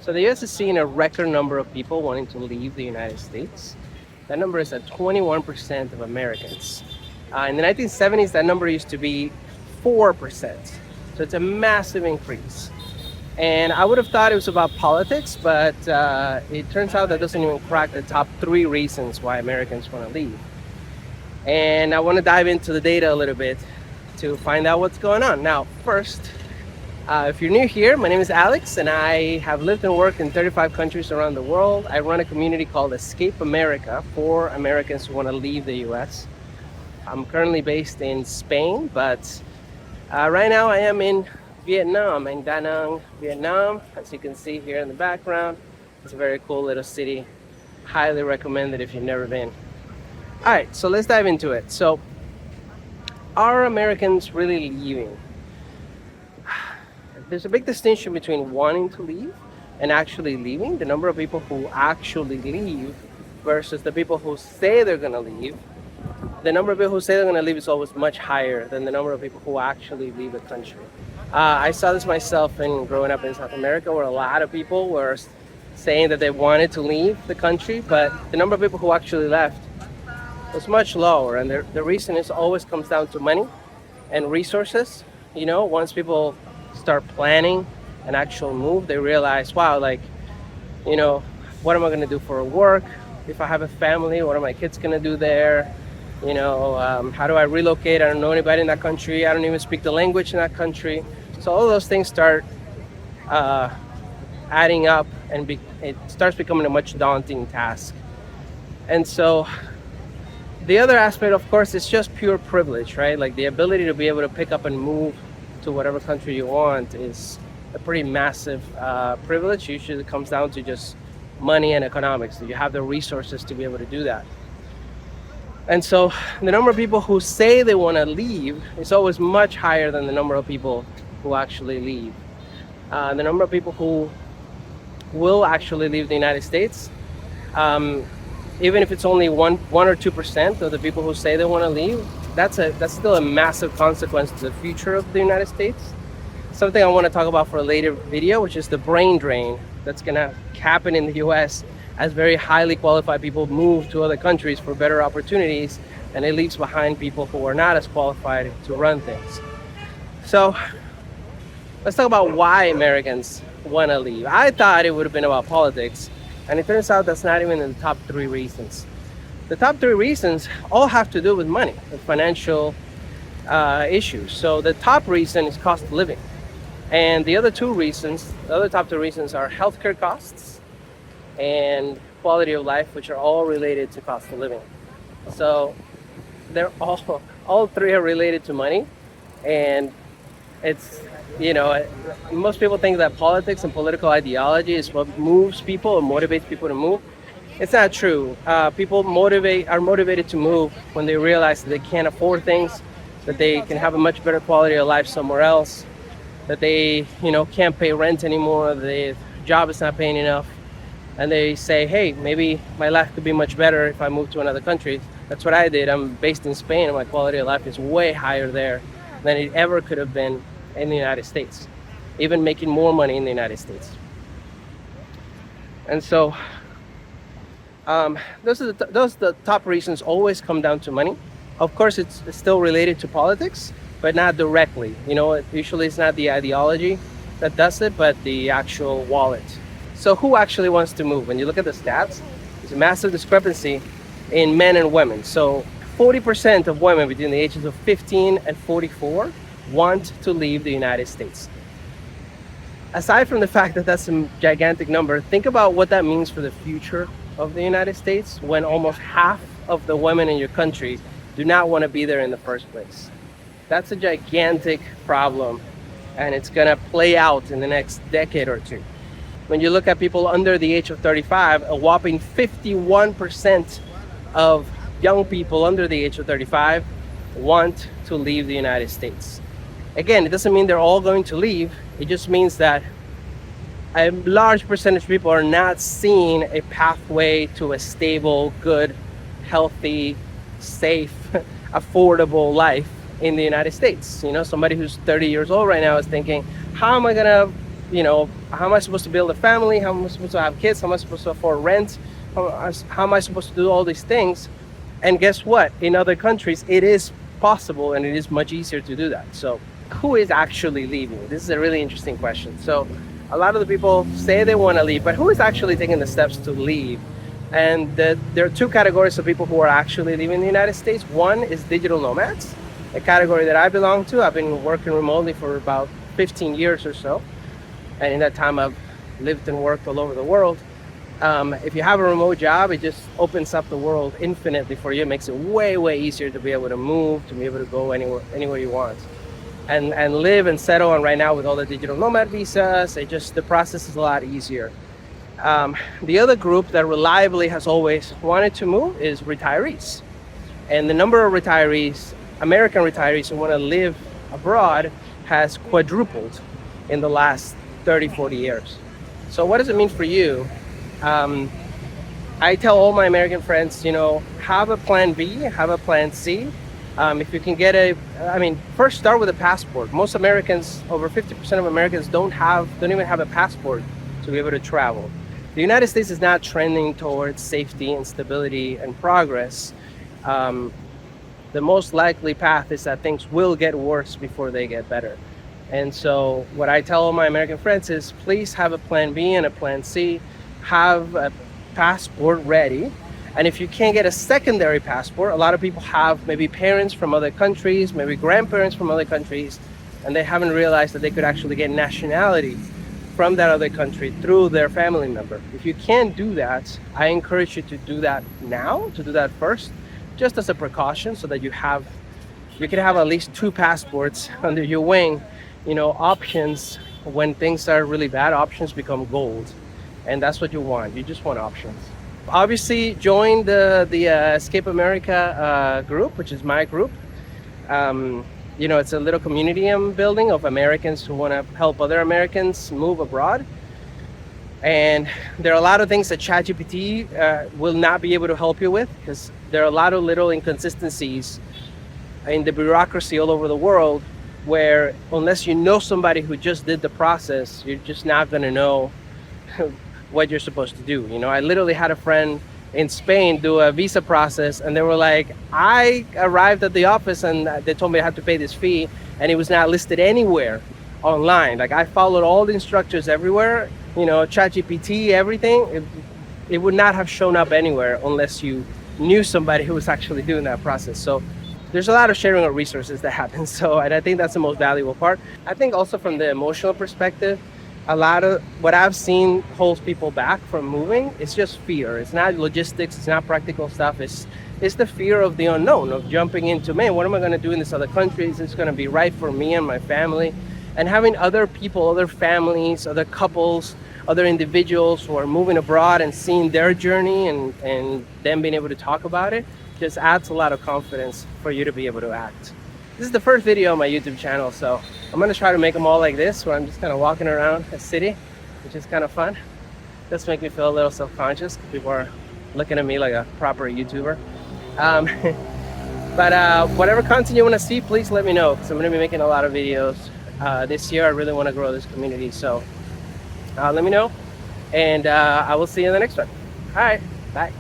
So the US is seeing a record number of people wanting to leave the United States. That number is at 21% of Americans. In the 1970s, that number used to be 4%. So it's a massive increase. And I would have thought it was about politics, but it turns out that doesn't even crack the top three reasons why Americans want to leave. And I want to dive into the data a little bit to find out what's going on. Now, first, if you're new here, my name is Alex, and I have lived and worked in 35 countries around the world. I run a community called Escape America for Americans who want to leave the US. I'm currently based in Spain, but right now I am in Vietnam, in Da Nang, Vietnam. As you can see here in the background, it's a very cool little city. Highly recommend it if you've never been. All right, so let's dive into it. So, are Americans really leaving? There's a big distinction between wanting to leave and actually leaving. The number of people who actually leave versus the people who say they're going to leave. The number of people who say they're going to leave is always much higher than the number of people who actually leave the country. I saw this myself in growing up in South America, where a lot of people were saying that they wanted to leave the country, but the number of people who actually left was much lower. And the reason is always comes down to money and resources. You know, once people start planning an actual move, they realize, wow, like, you know, what am I going to do for work? If I have a family, what are my kids going to do there? You know, how do I relocate? I don't know anybody in that country. I don't even speak the language in that country. So all those things start adding up, and it starts becoming a much daunting task. And so the other aspect, of course, is just pure privilege, right? Like the ability to be able to pick up and move to whatever country you want is a pretty massive privilege. Usually it comes down to just money and economics. You have the resources to be able to do that. And so the number of people who say they want to leave is always much higher than the number of people who actually leave. The number of people who will actually leave the United States, even if it's only 1 or 2% of the people who say they want to leave, that's still a massive consequence to the future of the United States. Something I want to talk about for a later video, which is the brain drain that's going to happen in the US as very highly qualified people move to other countries for better opportunities, and it leaves behind people who are not as qualified to run things. So let's talk about why Americans want to leave. I thought it would have been about politics, and it turns out that's not even in the top three reasons. The top three reasons all have to do with money, with financial issues. So the top reason is cost of living. And the other top two reasons are healthcare costs and quality of life, which are all related to cost of living. So they're all three are related to money. And it's, you know, most people think that politics and political ideology is what moves people or motivates people to move. It's not true. People are motivated to move when they realize that they can't afford things, that they can have a much better quality of life somewhere else, that they, you know, can't pay rent anymore, the job is not paying enough, and they say, hey, maybe my life could be much better if I move to another country. That's what I did. I'm based in Spain, and my quality of life is way higher there than it ever could have been in the United States, even making more money in the United States. And so those are the top reasons. Always come down to money. Of course, it's still related to politics, but not directly. You know, usually it's not the ideology that does it, but the actual wallet. So who actually wants to move? When you look at the stats, there's a massive discrepancy in men and women. So 40% of women between the ages of 15 and 44 want to leave the United States. Aside from the fact that that's a gigantic number, think about what that means for the future of the United States when almost half of the women in your country do not want to be there in the first place. That's a gigantic problem, and it's going to play out in the next decade or two. When you look at people under the age of 35, a whopping 51% of young people under the age of 35 want to leave the United States. Again, it doesn't mean they're all going to leave. It just means that a large percentage of people are not seeing a pathway to a stable, good, healthy, safe, affordable life in the United States. You know, somebody who's 30 years old right now is thinking, how am I gonna you know, how am I supposed to build a family? How am I supposed to have kids? How am I supposed to afford rent? How am I supposed to do all these things? And guess what? In other countries, it is possible and it is much easier to do that. So who is actually leaving? This is a really interesting question. So a lot of the people say they want to leave, but who is actually taking the steps to leave? And there are two categories of people who are actually leaving the United States. One is digital nomads, a category that I belong to. I've been working remotely for about 15 years or so. And in that time, I've lived and worked all over the world. If you have a remote job, it just opens up the world infinitely for you. It makes it way, way easier to be able to move, to be able to go anywhere you want. And live and settle. And right now with all the digital nomad visas, the process is a lot easier. The other group that reliably has always wanted to move is retirees. And the number of retirees, American retirees who want to live abroad, has quadrupled in the last 30, 40 years. So what does it mean for you? I tell all my American friends, have a plan B, have a plan C. If you can get first start with a passport. Most Americans, over 50% of Americans don't even have a passport to be able to travel. The United States is not trending towards safety and stability and progress. The most likely path is that things will get worse before they get better. And so what I tell all my American friends is, please have a plan B and a plan C. Have a passport ready. And if you can't get a secondary passport, a lot of people have maybe parents from other countries, maybe grandparents from other countries, and they haven't realized that they could actually get nationality from that other country through their family member. If you can't do that, I encourage you to do that now, to do that first, just as a precaution, so that you can have at least 2 passports under your wing. Options, when things are really bad, options become gold. And that's what you want. You just want options. Obviously, join the Escape America group, which is my group. It's a little community I'm building of Americans who want to help other Americans move abroad. And there are a lot of things that ChatGPT will not be able to help you with, because there are a lot of little inconsistencies in the bureaucracy all over the world, where unless you know somebody who just did the process, you're just not going to know what you're supposed to do. I literally had a friend in Spain do a visa process, and they were like, I arrived at the office and they told me I had to pay this fee, and it was not listed anywhere online. Like, I followed all the instructors everywhere, ChatGPT, everything. It would not have shown up anywhere unless you knew somebody who was actually doing that process. So there's a lot of sharing of resources that happens. And I think that's the most valuable part. I think also from the emotional perspective, a lot of what I've seen holds people back from moving. It's just fear. It's not logistics. It's not practical stuff. It's the fear of the unknown, of jumping into, man, what am I going to do in this other country? Is this going to be right for me and my family? And having other people, other families, other couples, other individuals who are moving abroad and seeing their journey and them being able to talk about it just adds a lot of confidence for you to be able to act. This is the first video on my YouTube channel, so I'm going to try to make them all like this, where I'm just kind of walking around a city, which is kind of fun. This makes me feel a little self-conscious because people are looking at me like a proper YouTuber. But whatever content you want to see, please let me know, because I'm going to be making a lot of videos this year. I really want to grow this community, so let me know, and I will see you in the next one. All right, bye.